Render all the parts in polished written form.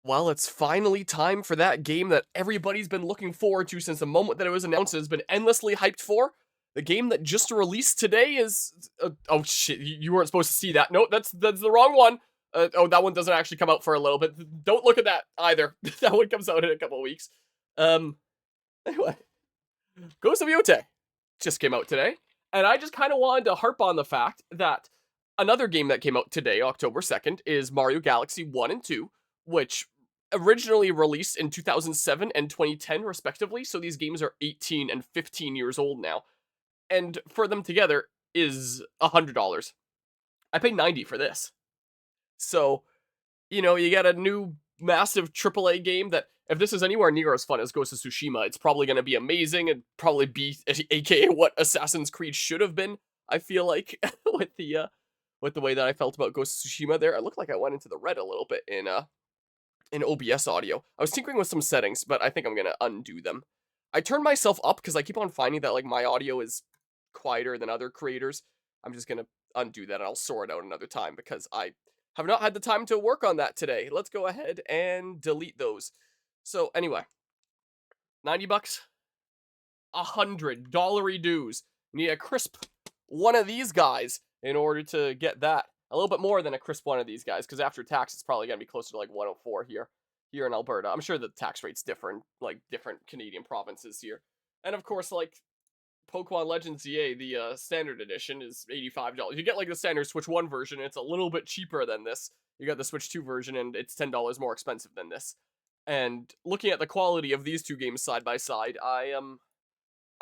Well, it's finally time for that game that everybody's been looking forward to since the moment that it was announced and has been endlessly hyped for. The game that just released today is... oh shit, you weren't supposed to see that. No, that's the wrong one. Oh, that one doesn't actually come out for a little bit. Don't look at that either. That one comes out in a couple of weeks. Um, anyway, Ghost of Yotei just came out today. And I just kind of wanted to harp on the fact that another game that came out today, October 2nd, is Mario Galaxy 1 and 2, which originally released in 2007 and 2010, respectively. So these games are 18 and 15 years old now. And for them together is $100. I paid 90 for this. So, you get a new massive AAA game that, if this is anywhere near as fun as Ghost of Tsushima, it's probably going to be amazing and probably be aka what Assassin's Creed should have been. I feel like with the way that I felt about Ghost of Tsushima there. I looked like I went into the red a little bit in OBS audio. I was tinkering with some settings, but I think I'm going to undo them. I turned myself up because I keep on finding that like my audio is quieter than other creators. I'm just going to undo that and I'll sort it out another time because I have not had the time to work on that today. Let's go ahead and delete those. So anyway, 90 bucks, $100 dues. You need a crisp one of these guys in order to get that. A little bit more than a crisp one of these guys, because after tax, it's probably going to be closer to like 104 here in Alberta. I'm sure the tax rate's different, like different Canadian provinces here. And of course, like Pokemon Legends EA, the standard edition is $85. You get like the standard Switch 1 version, and it's a little bit cheaper than this. You got the Switch 2 version, and it's $10 more expensive than this. And looking at the quality of these two games side by side, I'm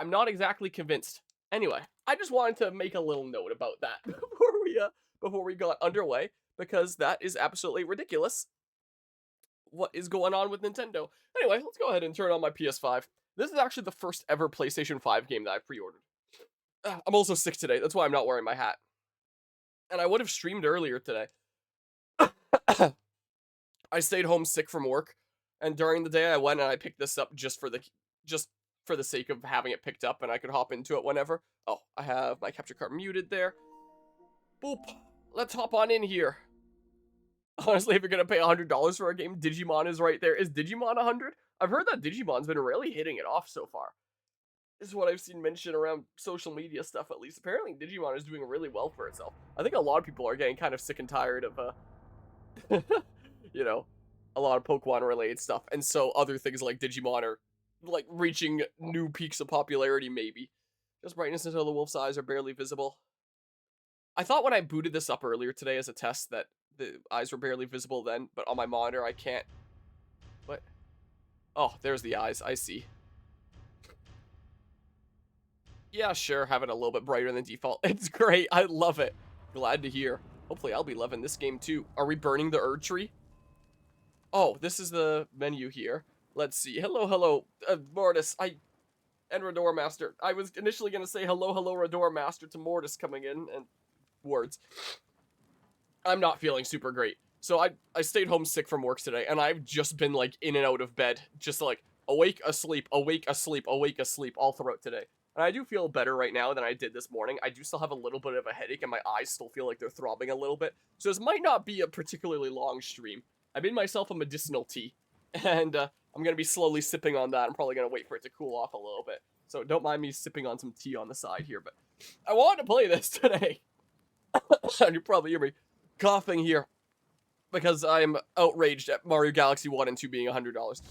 not exactly convinced. Anyway, I just wanted to make a little note about that before we got underway, because that is absolutely ridiculous. What is going on with Nintendo? Anyway, let's go ahead and turn on my PS5. This is actually the first ever PlayStation 5 game that I pre-ordered. I'm also sick today, that's why I'm not wearing my hat. And I would have streamed earlier today. I stayed home sick from work, and during the day I went and I picked this up just for the sake of having it picked up, and I could hop into it whenever. Oh, I have my capture card muted there. Boop. Let's hop on in here. Honestly, if you're gonna pay $100 for a game, Digimon is right there. Is Digimon 100? I've heard that Digimon's been really hitting it off so far. This is what I've seen mentioned around social media stuff, at least. Apparently, Digimon is doing really well for itself. I think a lot of people are getting kind of sick and tired of, you know, a lot of Pokemon-related stuff. And so other things like Digimon are, like, reaching new peaks of popularity, maybe. Just brightness until the wolf's eyes are barely visible. I thought when I booted this up earlier today as a test that the eyes were barely visible then, but on my monitor I can't. What? Oh, there's the eyes. I see. Yeah, sure, have it a little bit brighter than default. It's great. I love it. Glad to hear. Hopefully I'll be loving this game too. Are we burning the Erd Tree? Oh, this is the menu here. Let's see. Hello, Mortis. And Rador Master. I was initially going to say hello, Rador Master to Mortis coming in, and words. I'm not feeling super great. So I stayed home sick from work today, and I've just been, like, in and out of bed. Just, like, awake, asleep, awake, asleep, awake, asleep all throughout today. And I do feel better right now than I did this morning. I do still have a little bit of a headache, and my eyes still feel like they're throbbing a little bit. So this might not be a particularly long stream. I made myself a medicinal tea, and I'm going to be slowly sipping on that. I'm probably going to wait for it to cool off a little bit. So don't mind me sipping on some tea on the side here, but I wanted to play this today. And you probably hear me coughing here because I'm outraged at Mario Galaxy 1 and 2 being $100.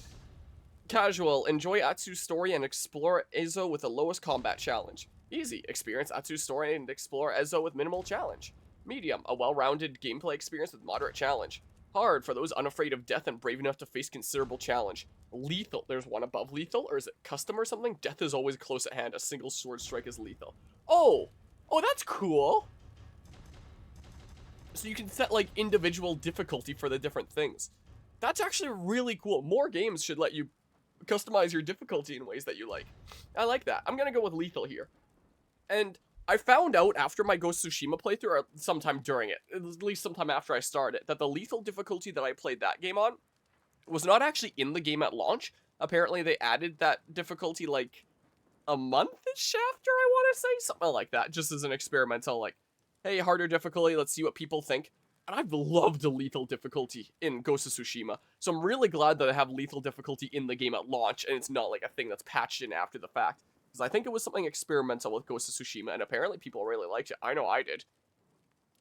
Casual, enjoy Atsu's story and explore Ezo with the lowest combat challenge. Easy, experience Atsu's story and explore Ezo with minimal challenge. Medium, a well-rounded gameplay experience with moderate challenge. Hard, for those unafraid of death and brave enough to face considerable challenge. Lethal, there's one above lethal, or is it custom or something? Death is always close at hand, a single sword strike is lethal. Oh, that's cool. So you can set, like, individual difficulty for the different things. That's actually really cool. More games should let you customize your difficulty in ways that you like. I like that. I'm gonna go with lethal here. And I found out after my Ghost of Tsushima playthrough, or sometime during it, at least sometime after I started, that the lethal difficulty that I played that game on was not actually in the game at launch. Apparently they added that difficulty, like, a month-ish after, I want to say? Something like that, just as an experimental, like, hey, harder difficulty, let's see what people think. And I've loved the lethal difficulty in Ghost of Tsushima. So I'm really glad that I have lethal difficulty in the game at launch, and it's not like a thing that's patched in after the fact. Because I think it was something experimental with Ghost of Tsushima, and apparently people really liked it. I know I did.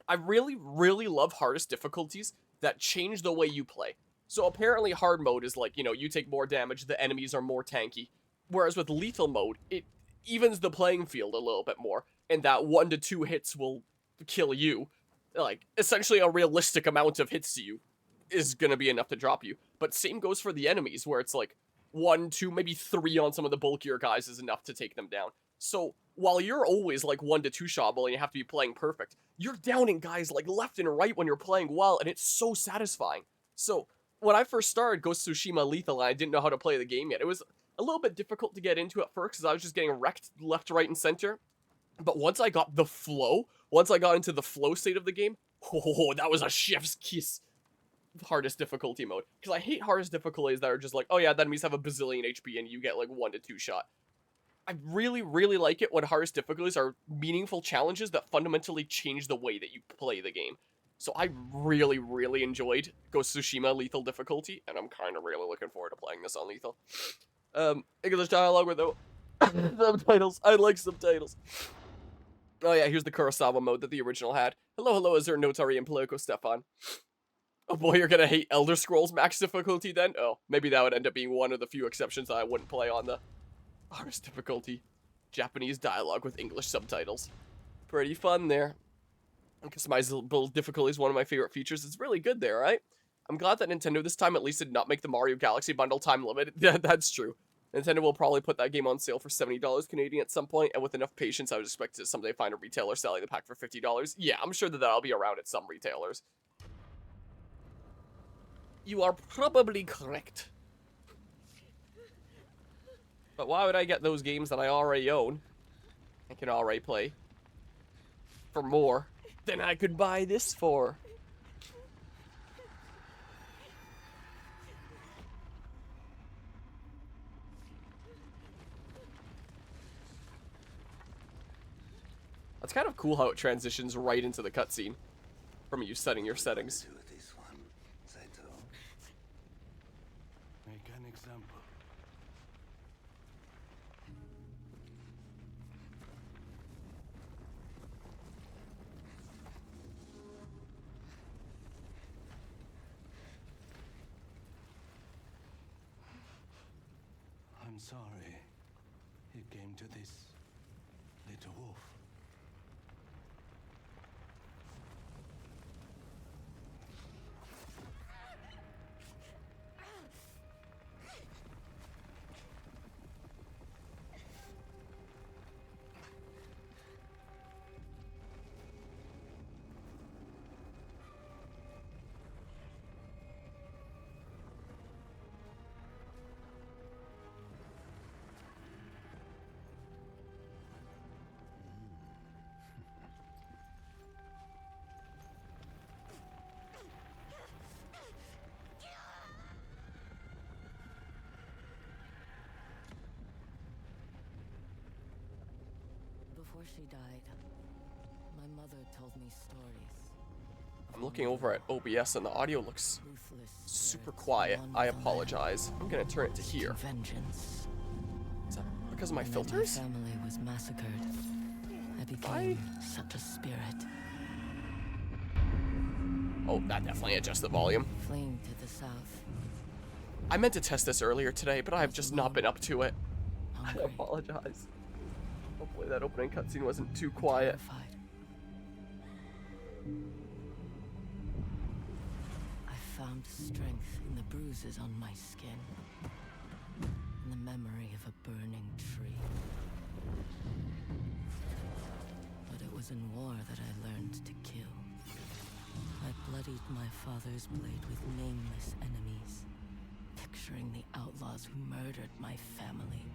I really, really love hardest difficulties that change the way you play. So apparently hard mode is like, you take more damage, the enemies are more tanky. Whereas with lethal mode, it evens the playing field a little bit more, and that 1 to 2 hits will kill you. Like, essentially a realistic amount of hits to you is gonna be enough to drop you. But same goes for the enemies, where it's like 1, 2, maybe 3 on some of the bulkier guys is enough to take them down. So while you're always like 1 to 2 shotable and you have to be playing perfect, you're downing guys like left and right when you're playing well, and it's so satisfying. So when I first started Ghost of Tsushima Lethal and I didn't know how to play the game yet, it was a little bit difficult to get into at first because I was just getting wrecked left, right, and center. But once I got the flow, once I got into the flow state of the game, oh, that was a chef's kiss. Hardest difficulty mode. Because I hate hardest difficulties that are just like, oh yeah, the enemies have a bazillion HP and you get like 1 to 2 shot. I really, really like it when hardest difficulties are meaningful challenges that fundamentally change the way that you play the game. So I really, really enjoyed Ghost of Tsushima Lethal difficulty, and I'm kind of really looking forward to playing this on Lethal. English dialogue with subtitles. I like subtitles. Oh yeah, here's the Kurosawa mode that the original had. Hello, is there Notary and Politico Stefan? Oh boy, you're gonna hate Elder Scrolls max difficulty then? Oh, maybe that would end up being one of the few exceptions that I wouldn't play on the hardest difficulty. Japanese dialogue with English subtitles. Pretty fun there. Customizable difficulty is one of my favorite features. It's really good there, right? I'm glad that Nintendo this time at least did not make the Mario Galaxy bundle time limited. Yeah, that's true. Nintendo will probably put that game on sale for $70 Canadian at some point, and with enough patience, I would expect to someday find a retailer selling the pack for $50. Yeah, I'm sure that that'll be around at some retailers. You are probably correct. But why would I get those games that I already own and can already play for more than I could buy this for? It's kind of cool how it transitions right into the cutscene from you setting your settings. Make an example. I'm sorry. It came to this, little wolf. Before she died, my mother told me stories. I'm looking over at OBS and the audio looks super quiet. I apologize. I'm gonna turn it to here. Vengeance. Is that because of my And filters? My family was massacred. I became such a spirit. Oh, that definitely adjusts the volume. Fleeing to the south. I meant to test this earlier today, but I've just not been up to it. I Hungry. apologize. Hopefully that opening cutscene wasn't too quiet. Terrified. I found strength in the bruises on my skin, in the memory of a burning tree. But it was in war that I learned to kill. I bloodied my father's blade with nameless enemies, picturing the outlaws who murdered my family.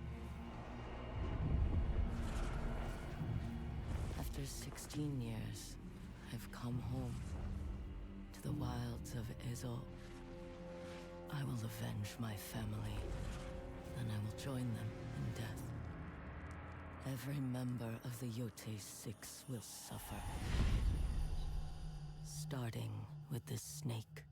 After 16 years, I've come home to the wilds of Ezo. I will avenge my family, and I will join them in death. Every member of the Yotei 6 will suffer, starting with this snake.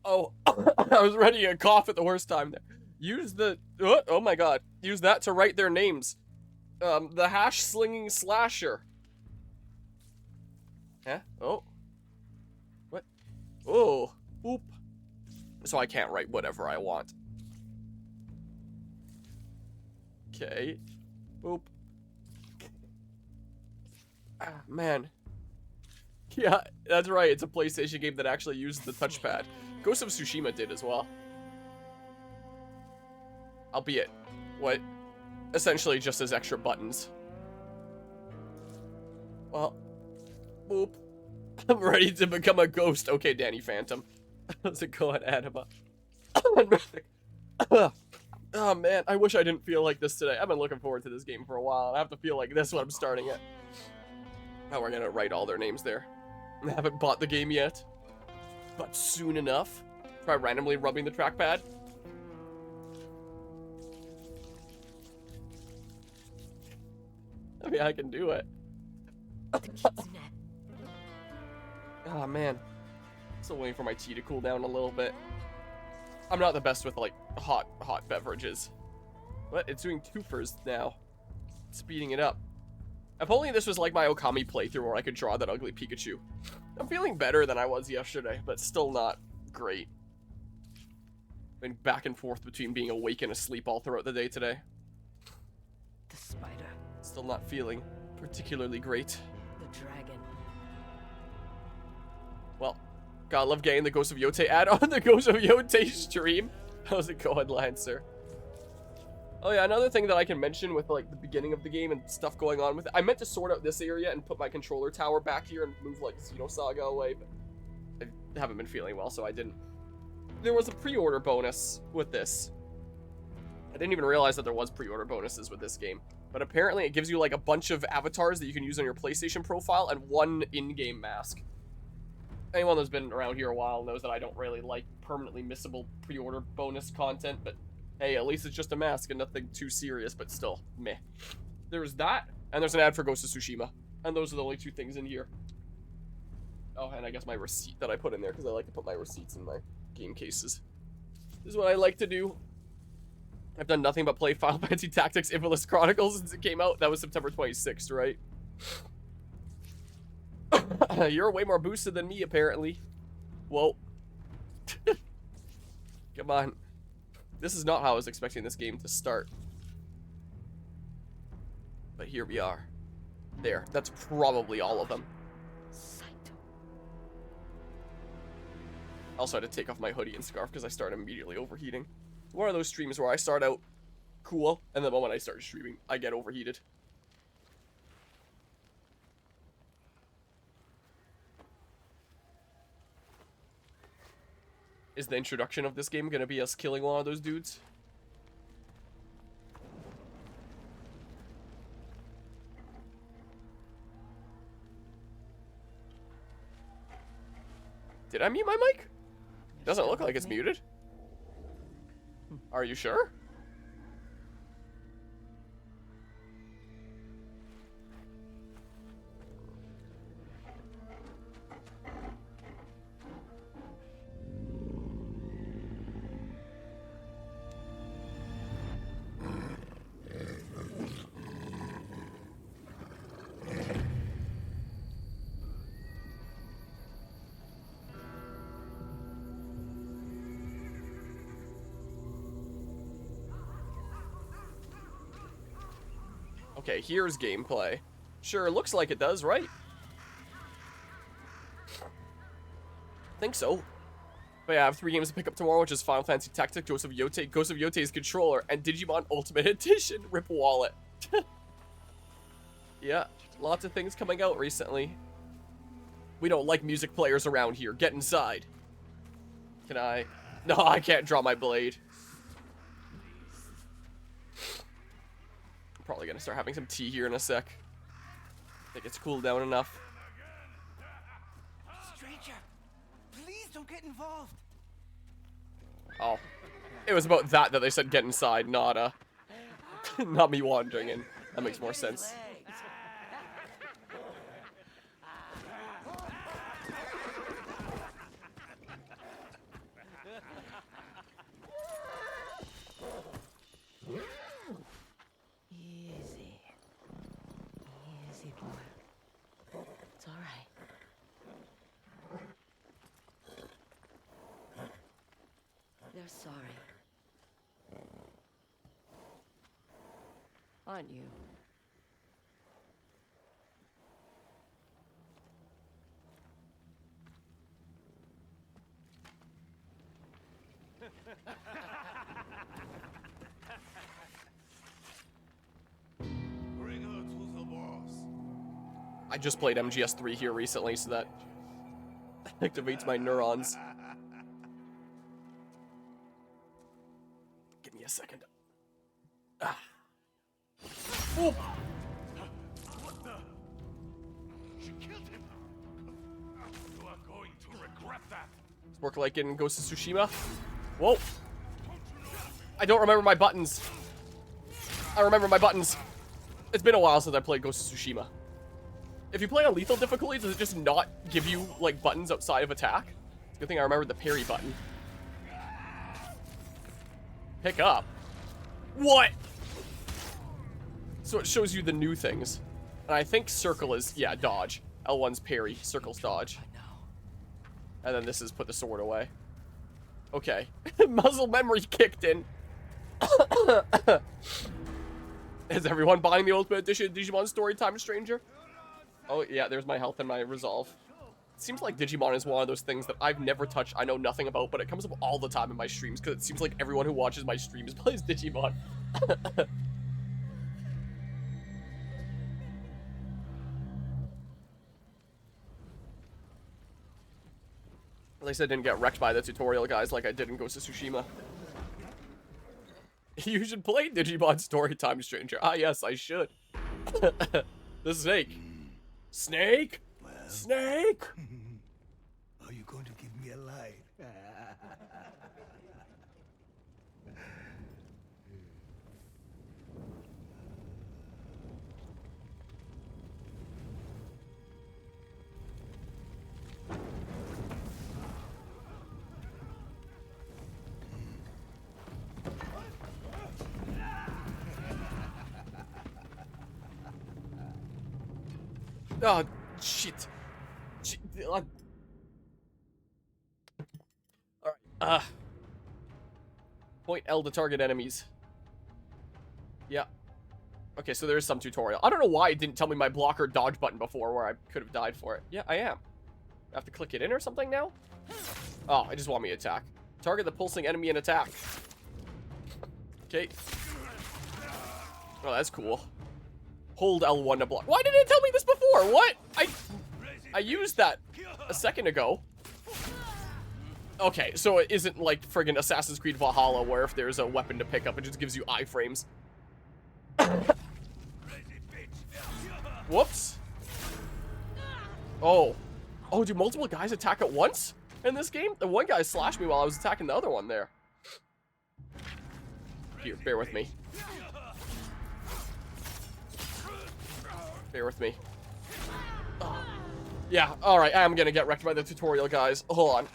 Oh, I was ready to cough at the worst time there. Use the, oh my god, use that to write their names. The hash slinging slasher. Huh? Oh. What? Oh. Oop. So I can't write whatever I want. Okay. Oop. Ah, man. Yeah, that's right. It's a PlayStation game that actually uses the touchpad. Ghost of Tsushima did as well. Albeit, what? Essentially just as extra buttons. Well, boop. I'm ready to become a ghost. Okay, Danny Phantom. How's it going, Anima? Oh man, I wish I didn't feel like this today. I've been looking forward to this game for a while. I have to feel like this when I'm starting it. Now we're gonna write all their names there. I haven't bought the game yet, but soon enough. Try randomly rubbing the trackpad. I mean, I can do it. Oh man, still waiting for my tea to cool down a little bit. I'm not the best with like hot beverages. But it's doing twofers now. Speeding it up. If only this was like my Okami playthrough where I could draw that ugly Pikachu. I'm feeling better than I was yesterday, but still not great. Been back and forth between being awake and asleep all throughout the day today. The spider. Still not feeling particularly great. The dragon. Well, gotta love getting the Ghost of Yotei ad on the Ghost of Yotei stream. How's it going, Lancer? Oh yeah, another thing that I can mention with like the beginning of the game and stuff going on with it. I meant to sort out this area and put my controller tower back here and move like Xenosaga away, but I haven't been feeling well, so I didn't. There was a pre-order bonus with this. I didn't even realize that there was pre-order bonuses with this game. But apparently it gives you like a bunch of avatars that you can use on your PlayStation profile and one in-game mask. Anyone that's been around here a while knows that I don't really like permanently missable pre-order bonus content, but hey, at least it's just a mask and nothing too serious, but still, meh. There's that, and there's an ad for Ghost of Tsushima. And those are the only two things in here. Oh, and I guess my receipt that I put in there, because I like to put my receipts in my game cases. This is what I like to do. I've done nothing but play Final Fantasy Tactics Infamous Chronicles since it came out. That was September 26th, right? You're way more boosted than me, apparently. Whoa. Come on. This is not how I was expecting this game to start. But here we are. There. That's probably all of them. I also had to take off my hoodie and scarf because I started immediately overheating. One of those streams where I start out cool, and the moment I start streaming, I get overheated. Is the introduction of this game gonna be us killing one of those dudes? Did I mute my mic? Doesn't look like it's muted. Are you sure? Okay, here's gameplay. Sure, looks like it does, right? Think so. But yeah, I have 3 games to pick up tomorrow, which is Final Fantasy Tactics, Ghost of Yotei, Ghost of Yotei's controller, and Digimon Ultimate Edition. Rip wallet. Yeah, lots of things coming out recently. We don't like music players around here. Get inside. Can I? No, I can't draw my blade. I'm probably gonna start having some tea here in a sec. I think it's cooled down enough. don't get involved. Oh. It was about that they said get inside, not, not me wandering in. That makes more sense. Easy. Easy, boy. It's all right. They're sorry. Aren't you? Bring her to the boss. I just played MGS3 here recently, so that activates my neurons. Give me a second. Ah. Oh. What the? She killed him. You are going to regret that. Does it work like in Ghost of Tsushima? Whoa. I don't remember my buttons. I remember my buttons. It's been a while since I played Ghost of Tsushima. If you play on lethal difficulty, does it just not give you, like, buttons outside of attack? It's a good thing I remembered the parry button. Pick up? What? So it shows you the new things. And I think circle is, yeah, dodge. L1's parry, circle's dodge. And then this is put the sword away. Okay. Muzzle memory kicked in. Is everyone buying the Ultimate Edition of Digimon Storytime Stranger? Oh, yeah, there's my health and my resolve. It seems like Digimon is one of those things that I've never touched, I know nothing about, but it comes up all the time in my streams, because it seems like everyone who watches my streams plays Digimon. At least I didn't get wrecked by the tutorial guys like I did in Ghost of Tsushima. You should play Digimon Storytime Stranger. Ah, yes, I should. The snake. Snake? Well, Snake? are you going to give me a light? Oh, shit. Alright, point L to target enemies. Yeah. Okay, so there is some tutorial. I don't know why it didn't tell me my block or dodge button before where I could have died for it. Yeah, I am. I have to click it in or something now? Oh, I just want me to attack. Target the pulsing enemy and attack. Okay. Oh, that's cool. Hold L1 to block. Why didn't it tell me this before? What? I used that a second ago. Okay, so it isn't like friggin' Assassin's Creed Valhalla where if there's a weapon to pick up, it just gives you iframes. Whoops. Oh. Oh, do multiple guys attack at once in this game? The one guy slashed me while I was attacking the other one there. Here, bear with me. Bear with me. Oh. Yeah, alright, I'm gonna get wrecked by the tutorial, guys. Hold on.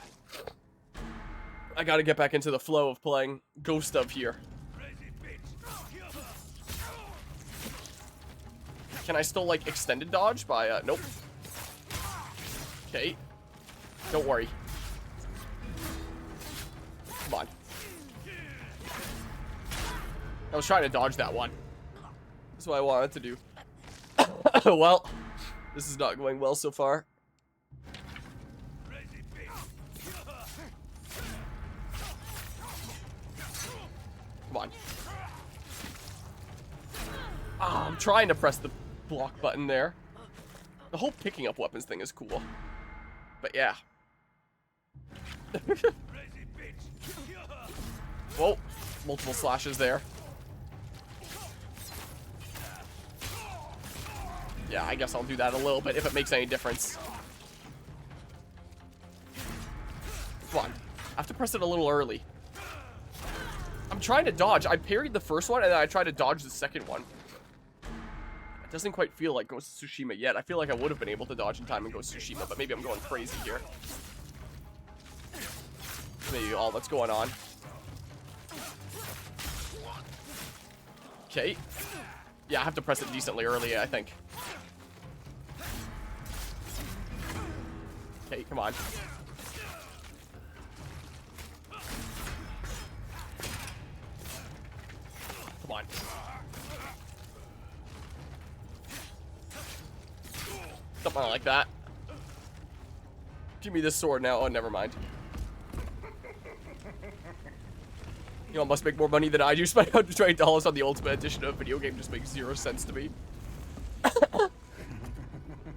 I gotta get back into the flow of playing Ghost of here. Can I still, like, extended dodge by, nope. Okay. Don't worry. Come on. I was trying to dodge that one. That's what I wanted to do. Well, this is not going well so far. Come on. Ah, I'm trying to press the block button there. The whole picking up weapons thing is cool. But yeah. Whoa. Multiple slashes there. Yeah, I guess I'll do that a little bit if it makes any difference. I have to press it a little early. I'm trying to dodge. I parried the first one, and then I tried to dodge the second one. It doesn't quite feel like Ghost of Tsushima yet. I feel like I would have been able to dodge in time in Ghost of Tsushima, but maybe I'm going crazy here. Maybe all that's going on. Okay. Yeah, I have to press it decently early, I think. Okay, come on. Come on. Something like that. Give me this sword now. Oh, never mind. You all must make more money than I do. Spend $120 on the Ultimate Edition of a video game just makes 0 sense to me.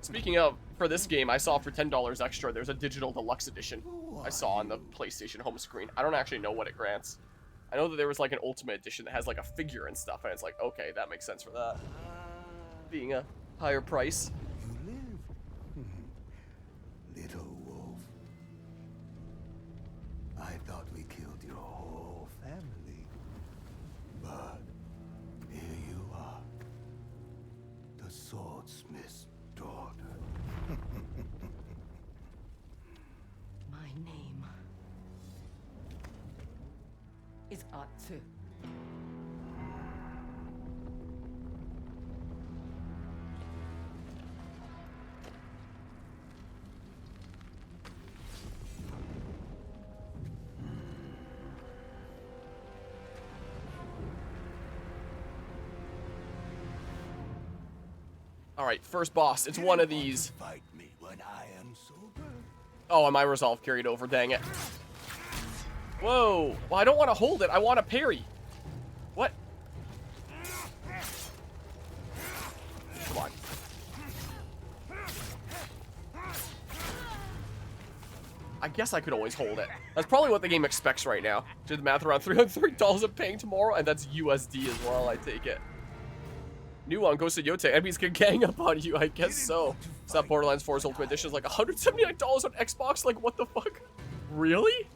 Speaking of, for this game, I saw for $10 extra, there's a digital deluxe edition I saw on the PlayStation home screen. I don't actually know what it grants. I know that there was like an Ultimate Edition that has like a figure and stuff, and it's like, okay, that makes sense for that. Being a higher price. You live, little wolf. I thought we killed your whole family, but here you are, the swordsmith's daughter. My name is Atsu. Alright, first boss. It's one of these. Fight me when I am sober. Oh, and my resolve carried over. Dang it. Whoa. Well, I don't want to hold it. I want to parry. What? Come on. I guess I could always hold it. That's probably what the game expects right now. Did the math around $303 I'm paying tomorrow, and that's USD as well, I take it. New on Ghost of Yotei. Enemies can gang up on you, I guess so. It's not Borderlands 4's Ultimate Edition is like $179 on Xbox? Like, what the fuck? Really?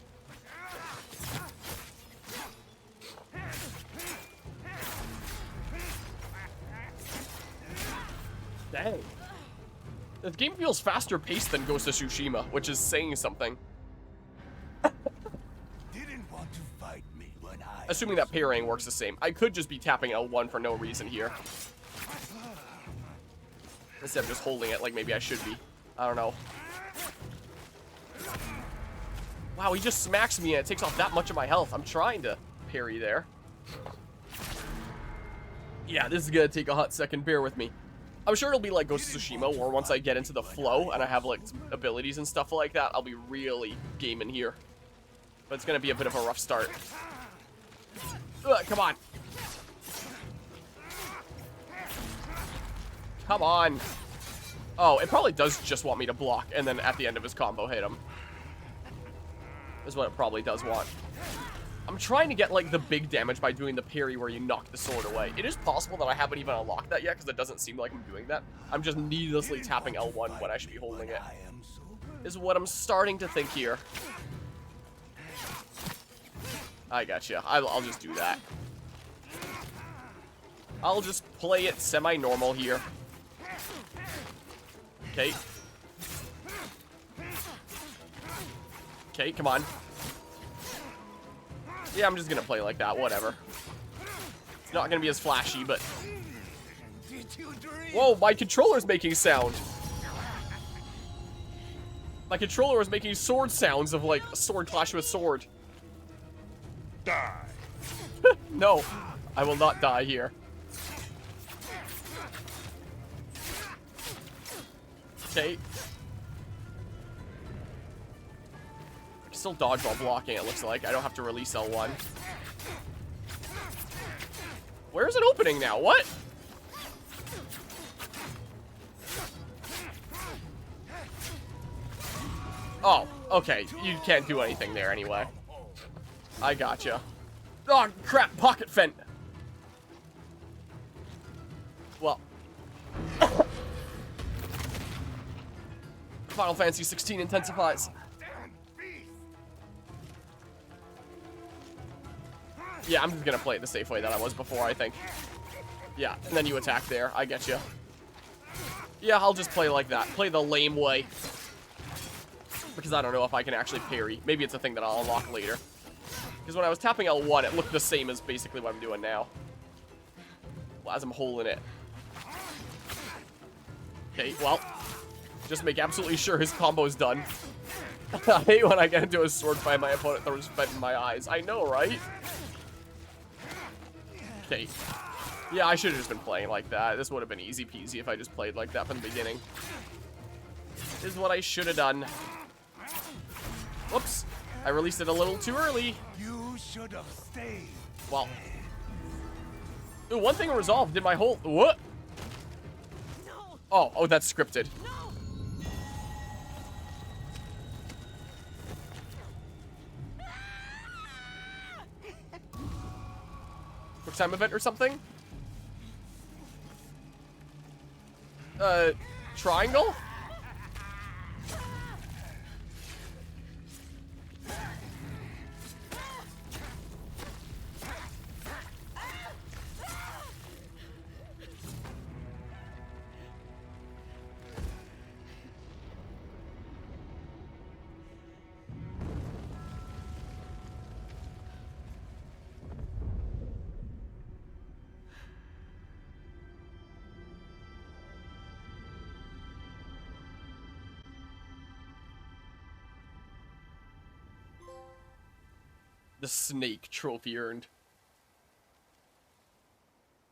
Dang. The game feels faster paced than Ghost of Tsushima, which is saying something. Didn't want to fight me when I Assuming that parrying works the same. I could just be tapping L1 for no reason here. Instead of just holding it like maybe I should be. I don't know. Wow, he just smacks me and it takes off that much of my health. I'm trying to parry there. Yeah, this is gonna take a hot second. Bear with me. I'm sure it'll be like Ghost of Tsushima, where once I get into the flow and I have like abilities and stuff like that, I'll be really gaming here. But it's gonna be a bit of a rough start. Ugh, come on. Come on. Oh, it probably does just want me to block and then at the end of his combo hit him. Is what it probably does want. I'm trying to get like the big damage by doing the parry where you knock the sword away. It is possible that I haven't even unlocked that yet because it doesn't seem like I'm doing that. I'm just needlessly tapping L1 when I should be holding it. Is what I'm starting to think here. I gotcha. I'll just do that. I'll just play it semi-normal here. Okay. Okay, come on. Yeah, I'm just gonna play like that, whatever. It's not gonna be as flashy, but... Whoa, my controller's making sound. My controller is making sword sounds of, like, a sword clash with sword. Die. No, I will not die here. Okay. I can still dodge while blocking, it looks like. I don't have to release L1. Where's it opening now? What? Oh, okay. You can't do anything there anyway. I gotcha. Oh, crap. Pocket fent. Well. Final Fantasy 16 intensifies. Damn beast. Yeah, I'm just gonna play it the safe way that I was before, I think. Yeah, and then you attack there. I get you. Yeah, I'll just play like that. Play the lame way. Because I don't know if I can actually parry. Maybe it's a thing that I'll unlock later. Because when I was tapping L1, it looked the same as basically what I'm doing now. Well, as I'm holding it. Okay, well. Just make absolutely sure his combo's done. I hate when I get into a sword fight and my opponent throws fed in my eyes. I know, right? Okay. Yeah, I should have just been playing like that. This would have been easy peasy if I just played like that from the beginning. This is what I should have done. Whoops. I released it a little too early. You should have stayed. Well. Ooh, one thing resolved. Did my whole... What? Oh, that's scripted. Quick time event or something? Triangle? The snake trophy earned.